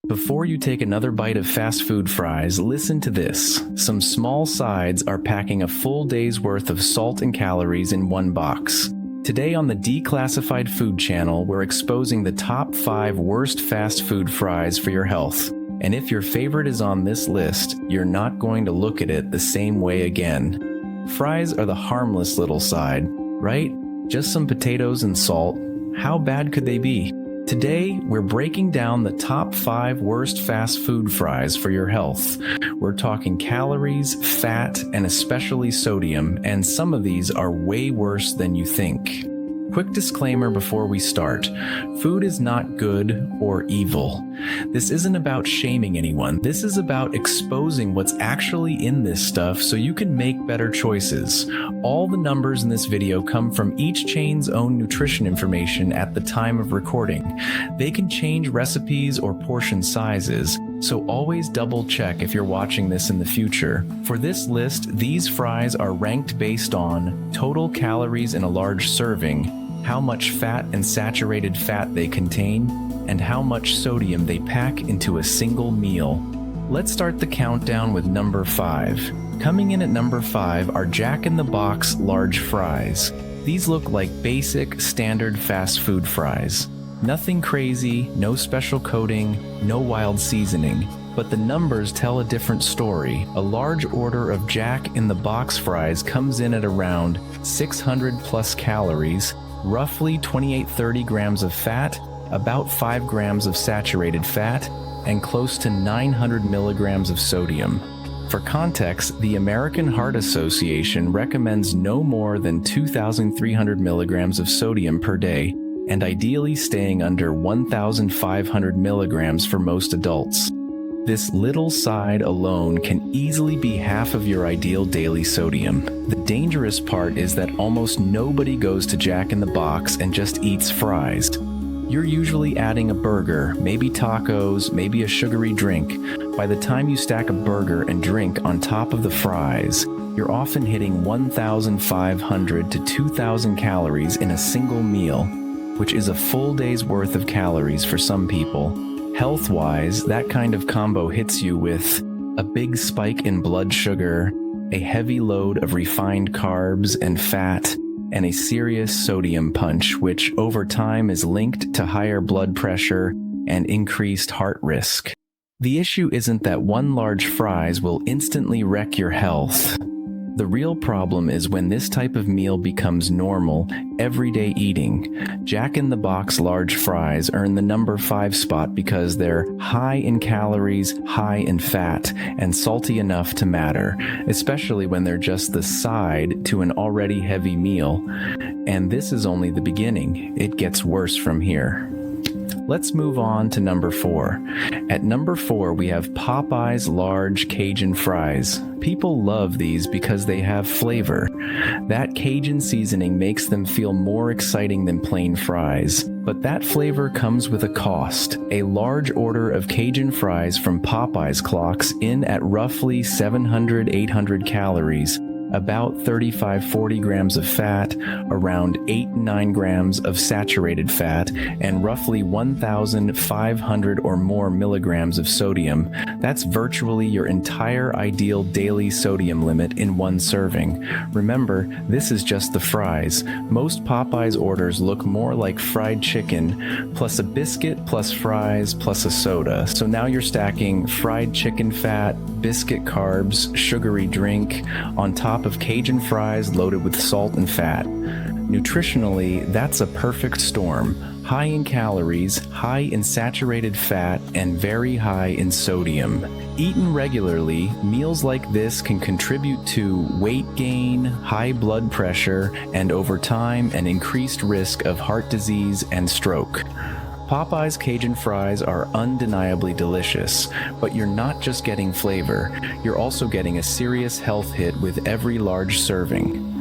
Before you take another bite of fast food fries, listen to this. Some small sides are packing a full day's worth of salt and calories in one box. Today on the Declassified Food channel, we're exposing the top 5 worst fast food fries for your health. And if your favorite is on this list, you're not going to look at it the same way again. Fries are the harmless little side, right? Just some potatoes and salt. How bad could they be? Today, we're breaking down the top 5 worst fast food fries for your health. We're talking calories, fat, and especially sodium, and some of these are way worse than you think. Quick disclaimer before we start. Food is not good or evil. This isn't about shaming anyone. This is about exposing what's actually in this stuff so you can make better choices. All the numbers in this video come from each chain's own nutrition information at the time of recording. They can change recipes or portion sizes, so always double check if you're watching this in the future. For this list, these fries are ranked based on total calories in a large serving, how much fat and saturated fat they contain, and how much sodium they pack into a single meal. Let's start the countdown with number 5. Coming in at number 5 are Jack in the Box large fries. These look like basic, standard fast food fries. Nothing crazy, no special coating, no wild seasoning. But the numbers tell a different story. A large order of Jack in the Box fries comes in at around 600 plus calories, roughly 28-30 grams of fat, about 5 grams of saturated fat, and close to 900 milligrams of sodium. For context, the American Heart Association recommends no more than 2,300 milligrams of sodium per day, and ideally staying under 1,500 milligrams for most adults. This little side alone can easily be half of your ideal daily sodium. The dangerous part is that almost nobody goes to Jack in the Box and just eats fries. You're usually adding a burger, maybe tacos, maybe a sugary drink. By the time you stack a burger and drink on top of the fries, you're often hitting 1,500 to 2,000 calories in a single meal, which is a full day's worth of calories for some people. Health-wise, that kind of combo hits you with a big spike in blood sugar, a heavy load of refined carbs and fat, and a serious sodium punch, which over time is linked to higher blood pressure and increased heart risk. The issue isn't that one large fries will instantly wreck your health. The real problem is when this type of meal becomes normal, everyday eating. Jack in the Box large fries earn the number 5 spot because they're high in calories, high in fat, and salty enough to matter, especially when they're just the side to an already heavy meal. And this is only the beginning. It gets worse from here. Let's move on to number 4. At number 4, we have Popeyes large Cajun fries. People love these because they have flavor. That Cajun seasoning makes them feel more exciting than plain fries. But that flavor comes with a cost. A large order of Cajun fries from Popeyes clocks in at roughly 700-800 calories, about 35-40 grams of fat, around 8-9 grams of saturated fat, and roughly 1,500 or more milligrams of sodium. That's virtually your entire ideal daily sodium limit in one serving. Remember, this is just the fries. Most Popeyes orders look more like fried chicken, plus a biscuit, plus fries, plus a soda. So now you're stacking fried chicken fat, biscuit carbs, sugary drink, on top of Cajun fries loaded with salt and fat. Nutritionally, that's a perfect storm. High in calories, high in saturated fat, and very high in sodium. Eaten regularly, meals like this can contribute to weight gain, high blood pressure, and over time, an increased risk of heart disease and stroke. Popeye's Cajun fries are undeniably delicious, but you're not just getting flavor, you're also getting a serious health hit with every large serving.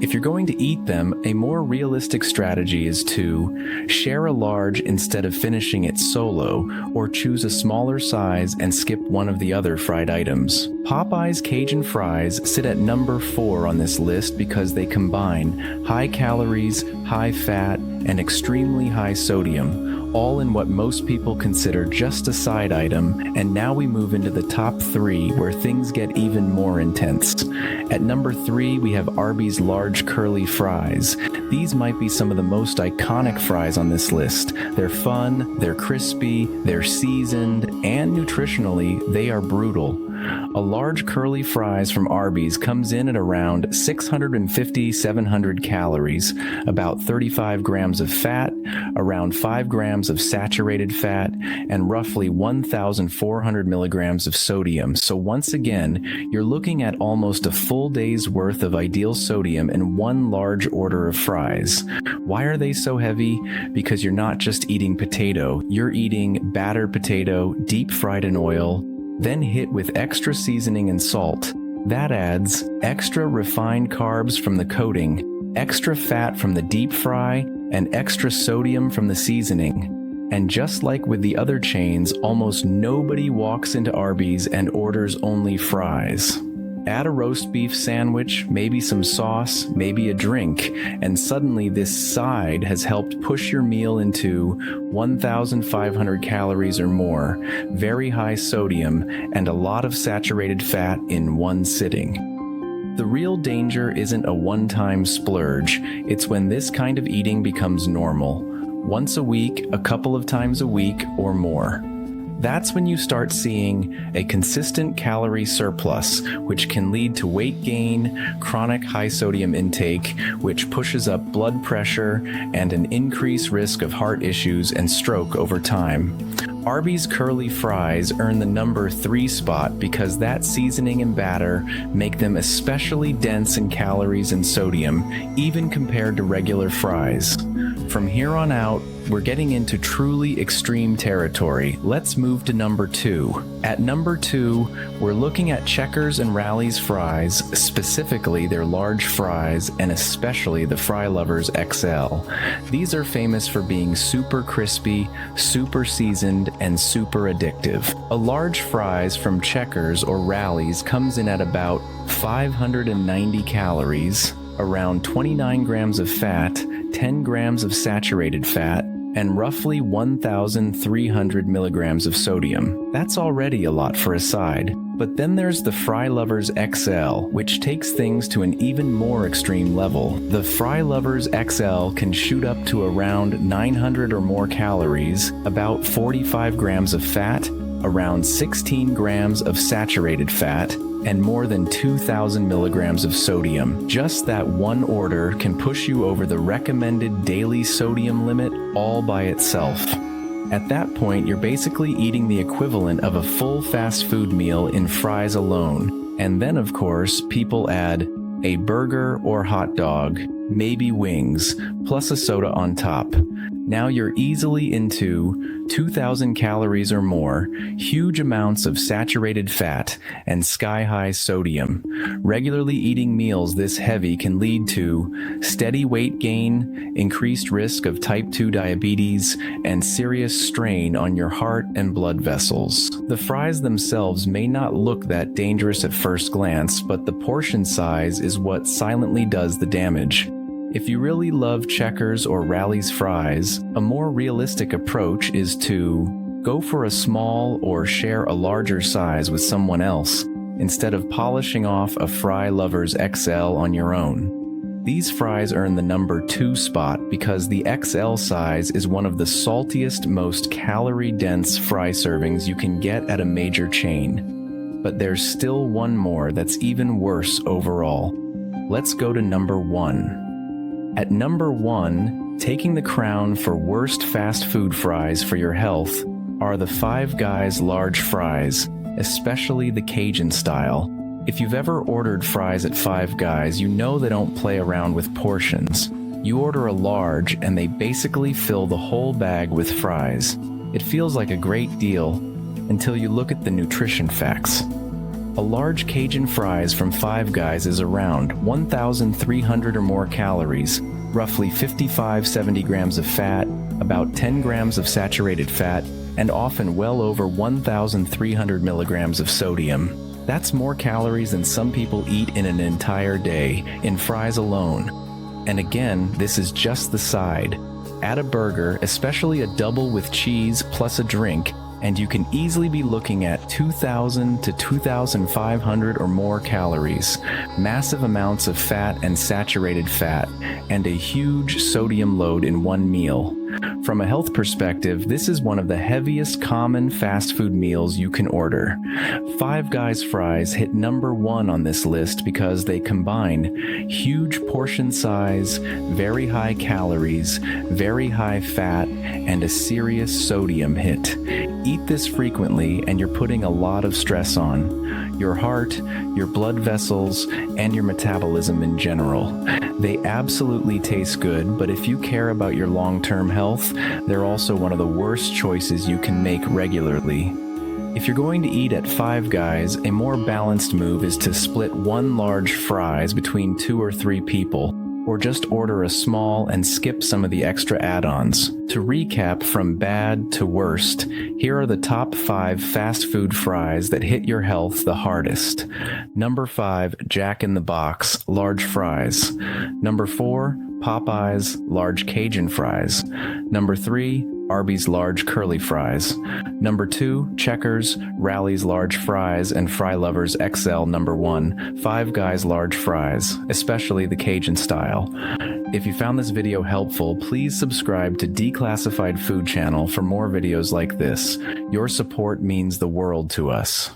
If you're going to eat them, a more realistic strategy is to share a large instead of finishing it solo, or choose a smaller size and skip one of the other fried items. Popeye's Cajun fries sit at number 4 on this list because they combine high calories, high fat, and extremely high sodium, all in what most people consider just a side item. And now we move into the top 3 where things get even more intense. At number 3, we have Arby's large curly fries. These might be some of the most iconic fries on this list. They're fun, they're crispy, they're seasoned, and nutritionally, they are brutal. A large curly fries from Arby's comes in at around 650-700 calories, about 35 grams of fat, around 5 grams of saturated fat, and roughly 1,400 milligrams of sodium. So once again, you're looking at almost a full day's worth of ideal sodium in one large order of fries. Why are they so heavy? Because you're not just eating potato, you're eating battered potato, deep fried in oil, then hit with extra seasoning and salt. That adds extra refined carbs from the coating, extra fat from the deep fry, and extra sodium from the seasoning. And just like with the other chains, almost nobody walks into Arby's and orders only fries. Add a roast beef sandwich, maybe some sauce, maybe a drink, and suddenly this side has helped push your meal into 1,500 calories or more, very high sodium, and a lot of saturated fat in one sitting. The real danger isn't a one-time splurge, it's when this kind of eating becomes normal. Once a week, a couple of times a week, or more. That's when you start seeing a consistent calorie surplus, which can lead to weight gain, chronic high sodium intake, which pushes up blood pressure, and an increased risk of heart issues and stroke over time. Arby's curly fries earn the number 3 spot because that seasoning and batter make them especially dense in calories and sodium, even compared to regular fries. From here on out, we're getting into truly extreme territory. Let's move to number 2. At number 2, we're looking at Checkers and Rally's fries, specifically their large fries, and especially the Fry Lovers XL. These are famous for being super crispy, super seasoned, and super addictive. A large fries from Checkers or Rally's comes in at about 590 calories, around 29 grams of fat, 10 grams of saturated fat, and roughly 1,300 milligrams of sodium. That's already a lot for a side. But then there's the Fry Lovers XL, which takes things to an even more extreme level. The Fry Lovers XL can shoot up to around 900 or more calories, about 45 grams of fat, around 16 grams of saturated fat, and more than 2,000 milligrams of sodium. Just that one order can push you over the recommended daily sodium limit all by itself. At that point, you're basically eating the equivalent of a full fast food meal in fries alone. And then, of course, people add a burger or hot dog, maybe wings, plus a soda on top. Now you're easily into 2,000 calories or more, huge amounts of saturated fat, and sky-high sodium. Regularly eating meals this heavy can lead to steady weight gain, increased risk of type 2 diabetes, and serious strain on your heart and blood vessels. The fries themselves may not look that dangerous at first glance, but the portion size is what silently does the damage. If you really love Checkers or Rally's fries, a more realistic approach is to go for a small or share a larger size with someone else, instead of polishing off a Fry Lovers XL on your own. These fries earn the number 2 spot because the XL size is one of the saltiest, most calorie-dense fry servings you can get at a major chain. But there's still one more that's even worse overall. Let's go to number 1. At number 1, taking the crown for worst fast food fries for your health are the Five Guys large fries, especially the Cajun style. If you've ever ordered fries at Five Guys, you know they don't play around with portions. You order a large and they basically fill the whole bag with fries. It feels like a great deal until you look at the nutrition facts. A large Cajun fries from Five Guys is around 1,300 or more calories, roughly 55-70 grams of fat, about 10 grams of saturated fat, and often well over 1,300 milligrams of sodium. That's more calories than some people eat in an entire day, in fries alone. And again, this is just the side. Add a burger, especially a double with cheese plus a drink, and you can easily be looking at 2,000 to 2,500 or more calories, massive amounts of fat and saturated fat, and a huge sodium load in one meal. From a health perspective, this is one of the heaviest common fast food meals you can order. Five Guys fries hit number 1 on this list because they combine huge portion size, very high calories, very high fat, and a serious sodium hit. Eat this frequently and you're putting a lot of stress on your heart, your blood vessels, and your metabolism in general. They absolutely taste good, but if you care about your long-term health, they're also one of the worst choices you can make regularly. If you're going to eat at Five Guys, a more balanced move is to split one large fries between 2 or 3 people, or just order a small and skip some of the extra add-ons. To recap from bad to worst, here are the top 5 fast food fries that hit your health the hardest. Number 5, Jack in the Box, large fries. Number 4, Popeyes, large Cajun fries. Number 3, Arby's large curly fries. Number 2, Checkers, Rally's large fries, and Fry Lovers XL. Number 1, Five Guys large fries, especially the Cajun style. If you found this video helpful, please subscribe to Declassified Food Channel for more videos like this. Your support means the world to us.